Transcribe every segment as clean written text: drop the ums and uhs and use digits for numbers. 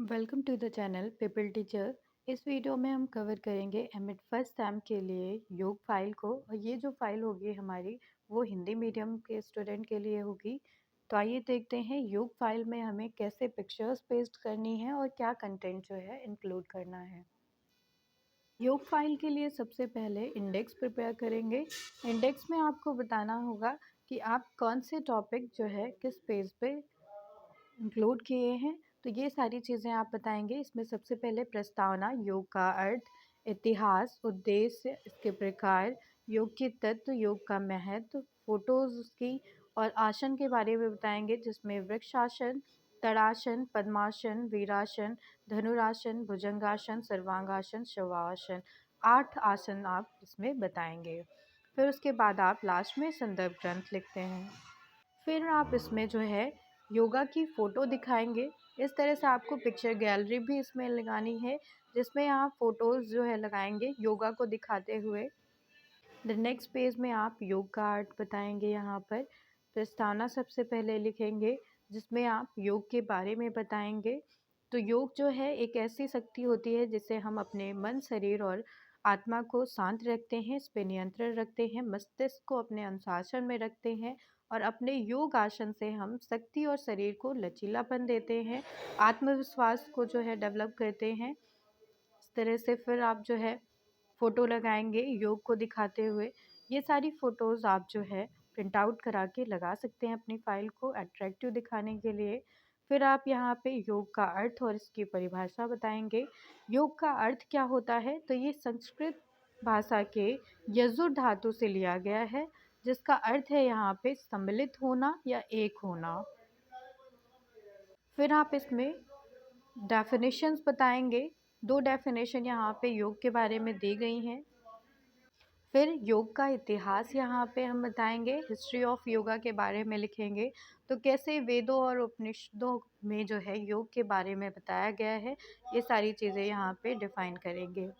Welcome to the channel people teacher. इस video में हम कवर करेंगे एमएड फर्स्ट सेम के लिए योग फाइल को, और ये जो फाइल होगी हमारी वो हिंदी मीडियम के स्टूडेंट के लिए होगी। तो आइए देखते हैं योग फाइल में हमें कैसे पिक्चर्स पेस्ट करनी है और क्या कंटेंट जो है इंक्लूड करना है। योग फाइल के लिए सबसे पहले इंडेक्स प्रिपेयर करेंगे। इंडेक्स में आपको बताना होगा कि आप कौन से टॉपिक जो है किस पेज पे इंक्लूड किए हैं। तो ये सारी चीज़ें आप बताएंगे। इसमें सबसे पहले प्रस्तावना, योग का अर्थ, इतिहास, उद्देश्य, इसके प्रकार, योग के तत्व, योग का महत्व, फोटोज़ उसकी, और आसन के बारे में बताएंगे जिसमें वृक्षासन, तड़ासन, पद्मासन, वीरासन, धनुरासन, भुजंगासन, सर्वांगासन, शवासन, 8 आसन आप इसमें बताएंगे। फिर उसके बाद आप लास्ट में संदर्भ ग्रंथ लिखते हैं। फिर आप इसमें जो है योगा की फ़ोटो दिखाएंगे। इस तरह से आपको पिक्चर गैलरी भी इसमें लगानी है जिसमें आप फ़ोटोज़ जो है लगाएंगे योगा को दिखाते हुए। द नेक्स्ट पेज में आप योग का आर्ट बताएंगे। यहाँ पर प्रस्तावना सबसे पहले लिखेंगे जिसमें आप योग के बारे में बताएंगे। तो योग जो है एक ऐसी शक्ति होती है जिससे हम अपने मन, शरीर और आत्मा को शांत रखते हैं, इस पे नियंत्रण रखते हैं, मस्तिष्क को अपने अनुशासन में रखते हैं, और अपने योग आसन से हम शक्ति और शरीर को लचीलापन देते हैं, आत्मविश्वास को जो है डेवलप करते हैं। इस तरह से फिर आप जो है फ़ोटो लगाएंगे योग को दिखाते हुए। ये सारी फ़ोटोज़ आप जो है प्रिंट आउट करा के लगा सकते हैं अपनी फ़ाइल को अट्रैक्टिव दिखाने के लिए। फिर आप यहाँ पे योग का अर्थ और इसकी परिभाषा बताएंगे। योग का अर्थ क्या होता है? तो ये संस्कृत भाषा के यजुर धातु से लिया गया है जिसका अर्थ है यहाँ पे सम्मिलित होना या एक होना। फिर आप इसमें डेफिनेशंस बताएंगे। 2 डेफिनेशन यहाँ पे योग के बारे में दी गई हैं। फिर योग का इतिहास यहाँ पे हम बताएंगे, हिस्ट्री ऑफ योगा के बारे में लिखेंगे। तो कैसे वेदों और उपनिषदों में जो है योग के बारे में बताया गया है, ये सारी चीज़ें यहाँ पे डिफाइन करेंगे।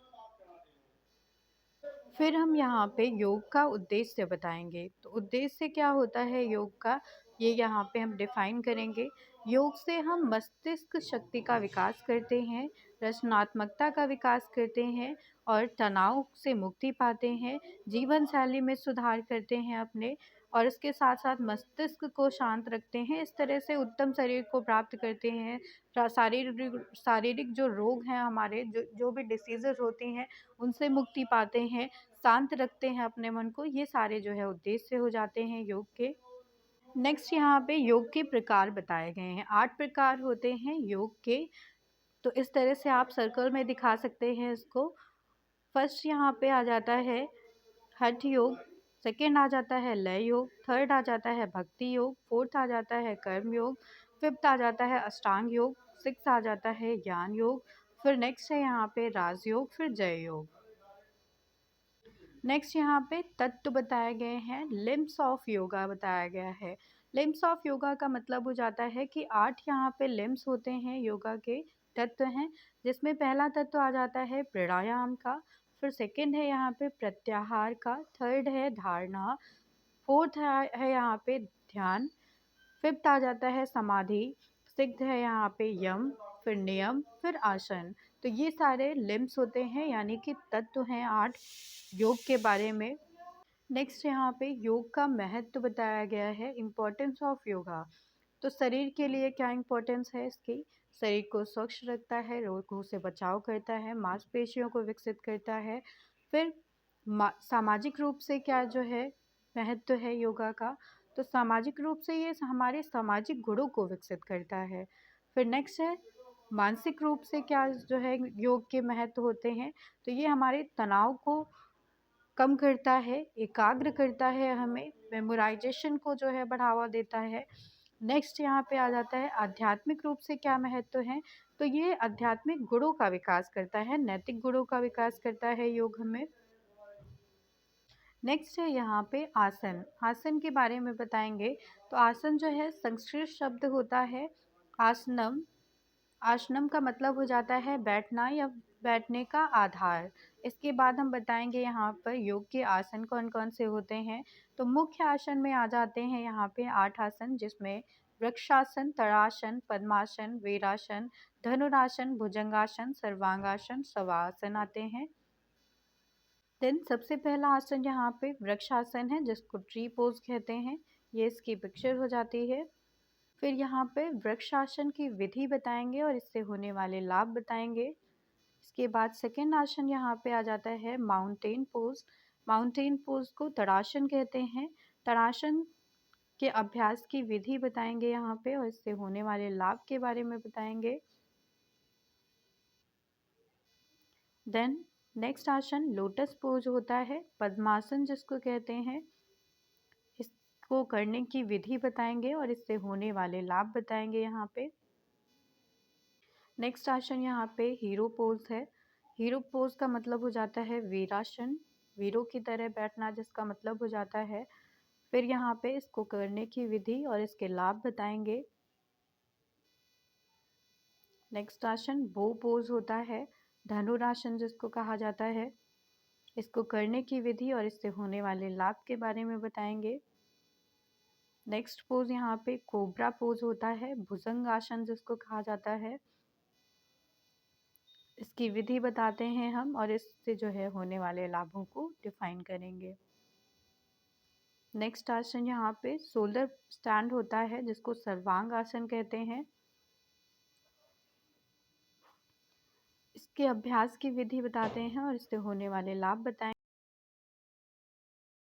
फिर हम यहाँ पे योग का उद्देश्य बताएंगे। तो उद्देश्य क्या होता है योग का, ये यहाँ पे हम डिफाइन करेंगे। योग से हम मस्तिष्क शक्ति का विकास करते हैं, रचनात्मकता का विकास करते हैं, और तनाव से मुक्ति पाते हैं, जीवन शैली में सुधार करते हैं अपने, और इसके साथ साथ मस्तिष्क को शांत रखते हैं। इस तरह से उत्तम शरीर को प्राप्त करते हैं। शारीरिक शारीरिक जो रोग हैं हमारे, जो जो भी डिसीज़ेज़ होती हैं उनसे मुक्ति पाते हैं, शांत रखते हैं अपने मन को। ये सारे जो है उद्देश्य हो जाते हैं योग के। नेक्स्ट यहाँ पे योग के प्रकार बताए गए हैं। 8 प्रकार होते हैं योग के। तो इस तरह से आप सर्कल में दिखा सकते हैं इसको। फर्स्ट यहाँ पे आ जाता है हठ योग, सेकेंड आ जाता है लय योग, थर्ड आ जाता है भक्ति योग, फोर्थ आ जाता है कर्म योग, फिफ्थ आ जाता है अष्टांग योग, सिक्स आ जाता है ज्ञान योग, फिर नेक्स्ट है यहाँ पे राजयोग, फिर जय योग। नेक्स्ट यहाँ पे तत्व बताए गए हैं, लिम्स ऑफ योगा बताया गया है। लिम्स ऑफ योगा का मतलब हो जाता है कि 8 यहाँ पे लिम्स होते हैं, योगा के तत्व हैं, जिसमें पहला तत्व आ जाता है प्राणायाम का, फिर सेकंड है यहाँ पे प्रत्याहार का, थर्ड है धारणा, फोर्थ है यहाँ पे ध्यान, फिफ्थ आ जाता है समाधि, सिक्स्थ है यहाँ पे यम, फिर नियम, फिर आसन। तो ये सारे लिम्स होते हैं, यानी कि तत्व हैं 8 योग के बारे में। नेक्स्ट यहाँ पे योग का महत्व बताया गया है, इम्पोर्टेंस ऑफ योगा। तो शरीर के लिए क्या इम्पोर्टेंस है इसकी? शरीर को स्वच्छ रखता है, रोगों से बचाव करता है, मांसपेशियों को विकसित करता है। फिर सामाजिक रूप से क्या जो है महत्व है योगा का? तो सामाजिक रूप से ये हमारे सामाजिक गुणों को विकसित करता है। फिर नेक्स्ट है मानसिक रूप से क्या जो है योग के महत्व होते हैं? तो ये हमारे तनाव को कम करता है, एकाग्र करता है, हमें मेमोराइजेशन को जो है बढ़ावा देता है। नेक्स्ट यहाँ पे आ जाता है आध्यात्मिक रूप से क्या महत्व है? तो ये आध्यात्मिक गुणों का विकास करता है, नैतिक गुणों का विकास करता है योग हमें। नेक्स्ट है यहाँ पे आसन। आसन के बारे में बताएंगे। तो आसन जो है संस्कृत शब्द होता है आसनम। आसनम का मतलब हो जाता है बैठना या बैठने का आधार। इसके बाद हम बताएंगे यहाँ पर योग के आसन कौन कौन से होते हैं। तो मुख्य आसन में आ जाते हैं यहाँ पे 8 आसन, जिसमें वृक्षासन, तड़ासन, पद्मासन, वीरासन, धनुरासन, भुजंगासन, सर्वांगासन, शवासन आते हैं। देन सबसे पहला आसन यहाँ पे वृक्षासन है, जिसको ट्री पोज कहते हैं। ये इसकी पिक्चर हो जाती है। फिर यहाँ पे वृक्षासन की विधि बताएंगे और इससे होने वाले लाभ बताएंगे। इसके बाद सेकेंड आसन यहाँ पे आ जाता है माउंटेन पोज। माउंटेन पोज को तड़ासन कहते हैं। तड़ासन के अभ्यास की विधि बताएंगे यहाँ पे और इससे होने वाले लाभ के बारे में बताएंगे। देन नेक्स्ट आसन लोटस पोज होता है, पद्मासन जिसको कहते हैं। इसको करने की विधि बताएंगे और इससे होने वाले लाभ बताएंगे यहाँ पे। नेक्स्ट आसन यहाँ पे हीरो पोज है। हीरो पोज का मतलब हो जाता है वीरासन, वीरों की तरह बैठना जिसका मतलब हो जाता है। फिर यहाँ पे इसको करने की विधि और इसके लाभ बताएंगे। नेक्स्ट आसन बो पोज होता है, धनुरासन जिसको कहा जाता है। इसको करने की विधि और इससे होने वाले लाभ के बारे में बताएंगे। नेक्स्ट पोज यहाँ पे कोबरा पोज होता है, भुजंग आसन जिसको कहा जाता है। इसकी विधि बताते हैं हम और इससे जो है होने वाले लाभों को डिफाइन करेंगे। नेक्स्ट आसन यहाँ पे शोल्डर स्टैंड होता है, जिसको सर्वांग आसन कहते हैं। इसके अभ्यास की विधि बताते हैं और इससे होने वाले लाभ बताएं।